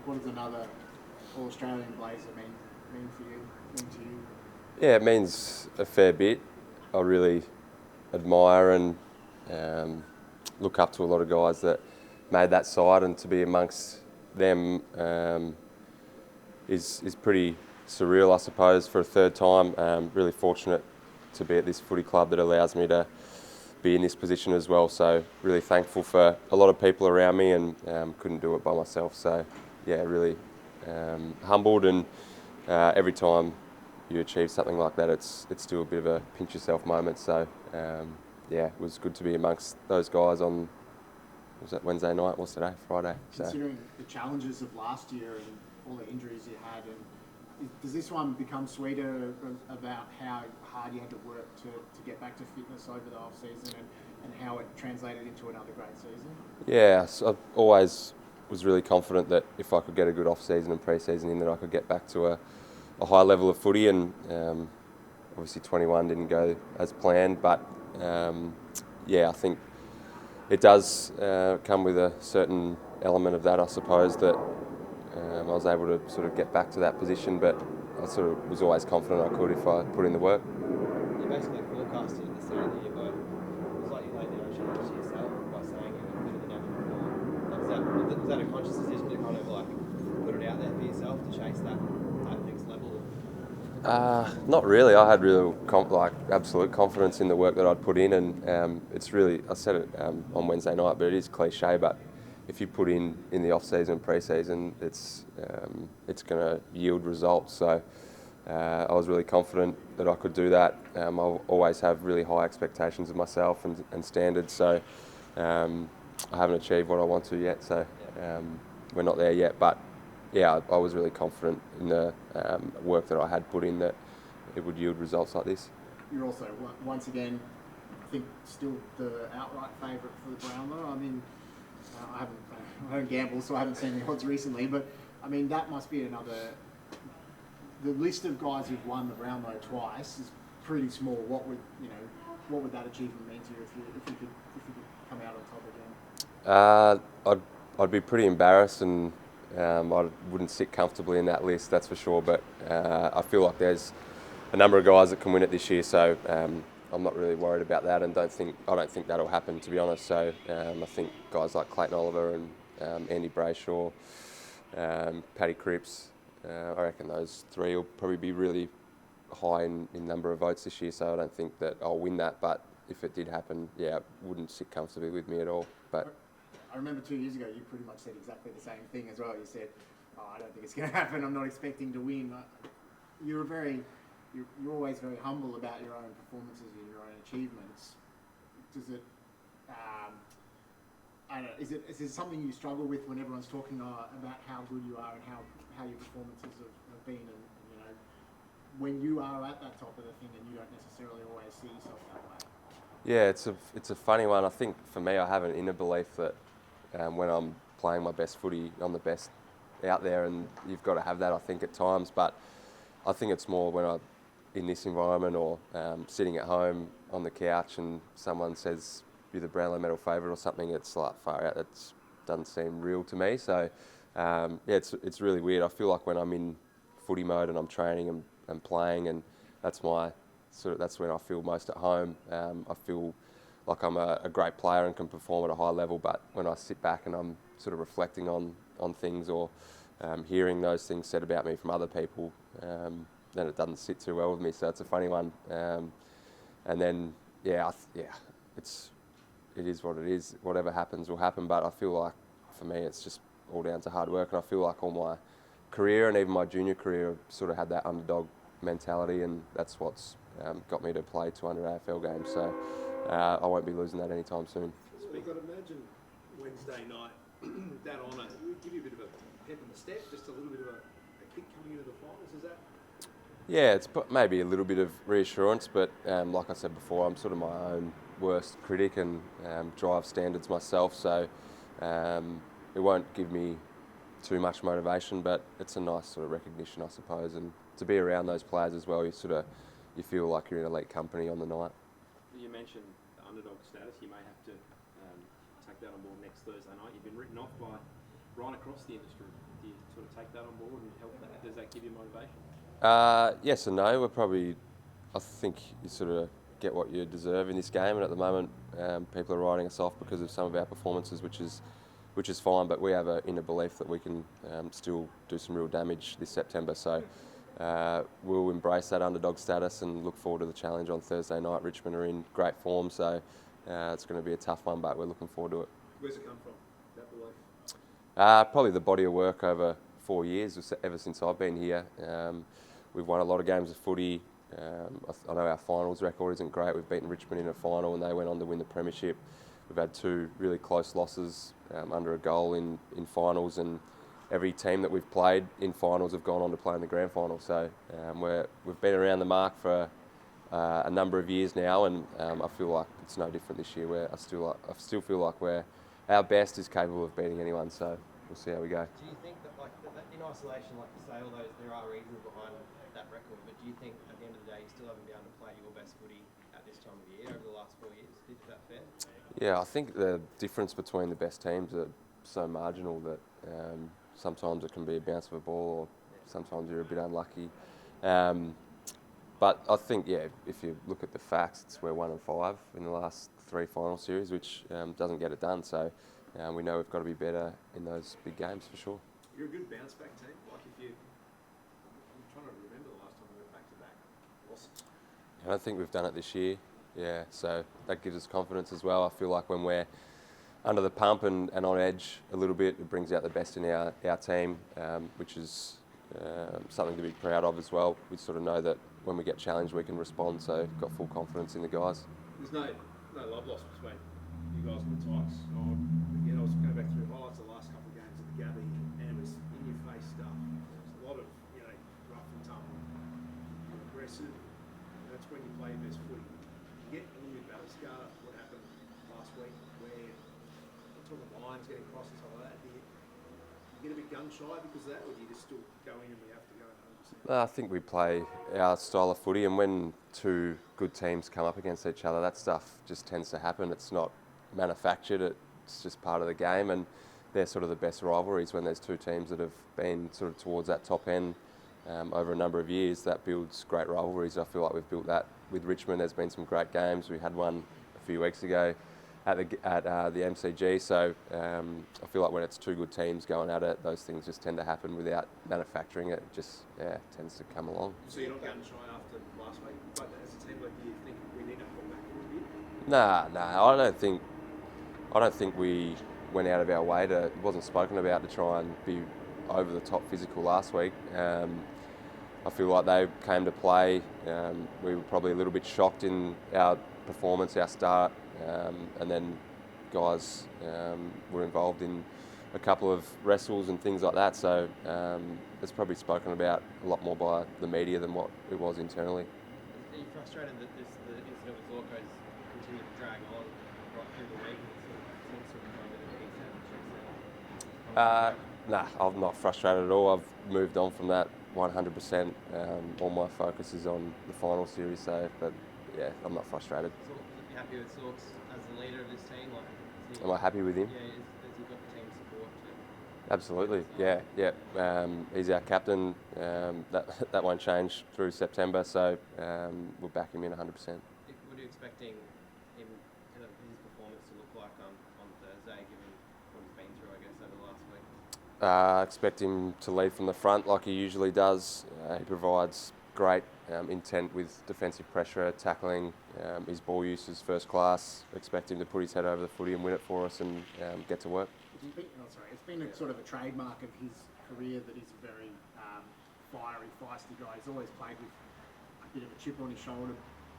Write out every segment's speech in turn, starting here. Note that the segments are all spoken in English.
what does another All-Australian blazer mean for you? Mean to you? Yeah, it means a fair bit. I really admire and look up to a lot of guys that made that side, and to be amongst them is pretty surreal, I suppose, for a third time. Really fortunate to be at this footy club that allows me to be in this position as well. So really thankful for a lot of people around me, and couldn't do it by myself. So yeah, really humbled, and every time you achieve something like that, it's still a bit of a pinch yourself moment. So yeah, it was good to be amongst those guys on, was that Wednesday night? What's today? Friday. Considering the challenges of last year and all the injuries you had, and does this one become sweeter about how hard you had to work to get back to fitness over the off season, and how it translated into another great season? Yeah, so I always was really confident that if I could get a good off season and pre-season in, that I could get back to a high level of footy, and obviously 21 didn't go as planned, but yeah, I think it does come with a certain element of that, I suppose, that I was able to sort of get back to that position, but I sort of was always confident I could if I put in the work. You basically forecasted at the start of the year, but it was like you laid down a challenge to yourself by saying you were better than ever before. Was that a conscious decision to kind of like put it out there for yourself to chase that next level? Not really. I had real absolute confidence in the work that I'd put in, and it's really, I said it on Wednesday night, but it is cliche, but if you put in the off season and pre-season, it's going to yield results. So I was really confident that I could do that. I always have really high expectations of myself and standards. So I haven't achieved what I want to yet. So we're not there yet. But yeah, I was really confident in the work that I had put in, that it would yield results like this. You're also once again, I think, still the outright favourite for the Brownlow. I mean, I don't gamble, so I haven't seen the odds recently, but I mean, that must be another. The list of guys who've won the Brownlow twice is pretty small. What would that achievement mean to you if you could come out on top again? I'd be pretty embarrassed, and I wouldn't sit comfortably in that list, that's for sure. But I feel like there's a number of guys that can win it this year, so I'm not really worried about that, and I don't think that'll happen, to be honest. So I think guys like Clayton Oliver and Andy Brayshaw, Paddy Cripps, I reckon those three will probably be really high in number of votes this year. So I don't think that I'll win that, but if it did happen, yeah, it wouldn't sit comfortably with me at all. But I remember 2 years ago you pretty much said exactly the same thing as well. You said, I don't think it's going to happen. I'm not expecting to win. You're always very humble about your own performances and your own achievements. Does it? I don't know. Is it something you struggle with when everyone's talking about how good you are and how your performances have been, and when you are at that top of the thing and you don't necessarily always see yourself that way? yeah, it's a funny one. I think for me, I have an inner belief that when I'm playing my best footy, I'm the best out there, and you've got to have that, I think, at times. But I think it's more when I'm in this environment, or sitting at home on the couch and someone says you're the Brownlow medal favourite or something, it's like far out. That doesn't seem real to me. So yeah, it's really weird. I feel like when I'm in footy mode and I'm training and playing, and that's when I feel most at home. I feel like I'm a great player and can perform at a high level, but when I sit back and I'm sort of reflecting on things, or hearing those things said about me from other people, then it doesn't sit too well with me. So it's a funny one. And then it is what it is. Whatever happens will happen. But I feel like for me, it's just all down to hard work, and I feel like all my career and even my junior career have sort of had that underdog mentality, and that's what's got me to play 200 AFL games. So I won't be losing that anytime soon. I've got to imagine Wednesday night, that honour, it would give you a bit of a pep in the step, just a little bit of a kick coming into the finals, is that? Yeah, it's maybe a little bit of reassurance, but like I said before, I'm sort of my own worst critic and drive standards myself, so it won't give me too much motivation, but it's a nice sort of recognition, I suppose, and to be around those players as well, you feel like you're in elite company on the night. You mentioned the underdog status. You may have to take that on board next Thursday night. You've been written off by right across the industry. Do you sort take that on board and help that? Does that give you motivation? Yes and no. I think you sort of get what you deserve in this game, and at the moment, people are writing us off because of some of our performances, which is fine. But we have an inner belief that we can still do some real damage this September. So we'll embrace that underdog status and look forward to the challenge on Thursday night. Richmond are in great form, so it's going to be a tough one, but we're looking forward to it. Where's it come from, that belief? Probably the body of work over 4 years, ever since I've been here. We've won a lot of games of footy. I know our finals record isn't great. We've beaten Richmond in a final and they went on to win the premiership. We've had 2 really close losses under a goal in finals, and every team that we've played in finals have gone on to play in the grand final. So we've been around the mark for a number of years now, and I feel like it's no different this year. Where I still feel like our best is capable of beating anyone. So we'll see how we go. Do you think that, like, that in isolation, like you say, all those, there are reasons behind that record, but do you think at the end of the day you still haven't been able to play your best footy at this time of year over the last 4 years? Is that fair? Yeah, I think the difference between the best teams are so marginal that sometimes it can be a bounce of a ball, or sometimes you're a bit unlucky. But I think, yeah, if you look at the facts, we're 1 and 5 in the last 3 final series, which doesn't get it done. So we know we've got to be better in those big games for sure. You're a good bounce back team. Like I'm trying to remember the last time we went back to back losses. I don't think we've done it this year. Yeah, so that gives us confidence as well. I feel like when we're under the pump and on edge a little bit, it brings out the best in our team, which is something to be proud of as well. We sort of know that when we get challenged, we can respond. So got full confidence in the guys. There's no love lost between you guys and the Tigers. Again, I was going back through highlights of the last couple of games at the Gabby, and it was in your face stuff. There's a lot of rough and tumble, aggressive. That's when you play your best footy. You get a little bit battle scar. What happened last week, where we're talking lines getting crossed and stuff like that. Do you get a bit gun shy because of that, or do you just still go in and we have to go 100%? I think we play our style of footy, and when 2 good teams come up against each other, that stuff just tends to happen. It's not manufactured, it's just part of the game, and they're sort of the best rivalries when there's 2 teams that have been sort of towards that top end over a number of years. That builds great rivalries. I feel like we've built that with Richmond. There's been some great games. We had one a few weeks ago at the MCG, so I feel like when it's 2 good teams going at it, those things just tend to happen without manufacturing it. It just tends to come along. So you're not gun shy after last week, but as a team, like, do you think we need to pull back a little bit? Nah. I don't think we went out of our way to. It wasn't spoken about to try and be over the top physical last week. I feel like they came to play. We were probably a little bit shocked in our performance, our start, and then guys were involved in a couple of wrestles and things like that. So it's probably spoken about a lot more by the media than what it was internally. Are you frustrated that the incident with Zorko's continued to drag on right through the week? Nah, I'm not frustrated at all. I've moved on from that 100%. All my focus is on the final series, so, but yeah, I'm not frustrated. So, are you happy with Sorks as the leader of this team? Am I happy with him? Yeah, has he got the team support too? Absolutely, yeah. He's our captain. That won't change through September, so we'll back him in 100%. What are you expecting his performance to look like on Thursday, given what he's been through, I guess, over the last week? Expect him to lead from the front like he usually does. He provides great intent with defensive pressure, tackling. His ball use is first class. Expect him to put his head over the footy and win it for us and get to work. It's been a sort of a trademark of his career that he's a very fiery, feisty guy. He's always played with a bit of a chip on his shoulder,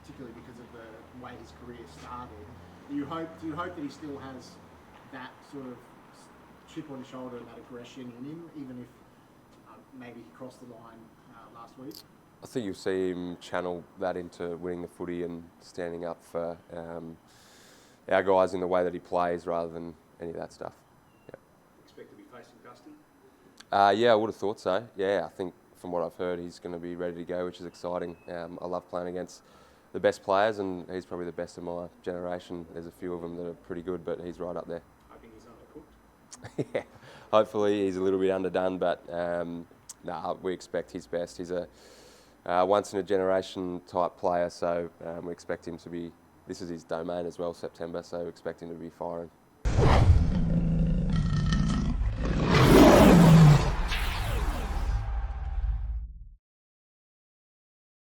particularly because of the way his career started. Do you hope that he still has that sort of chip on his shoulder and that aggression in him, even if maybe he crossed the line last week? I think you'll see him channel that into winning the footy and standing up for our guys in the way that he plays rather than any of that stuff. Expect to be facing Dustin? Yeah, I would have thought so. Yeah, I think from what I've heard, he's going to be ready to go, which is exciting. I love playing against the best players, and he's probably the best of my generation. There's a few of them that are pretty good, but he's right up there. Hoping he's undercooked? Yeah, hopefully he's a little bit underdone, but we expect his best. He's a once in a generation type player, so we expect him to be. This is his domain as well, September, so we expect him to be firing.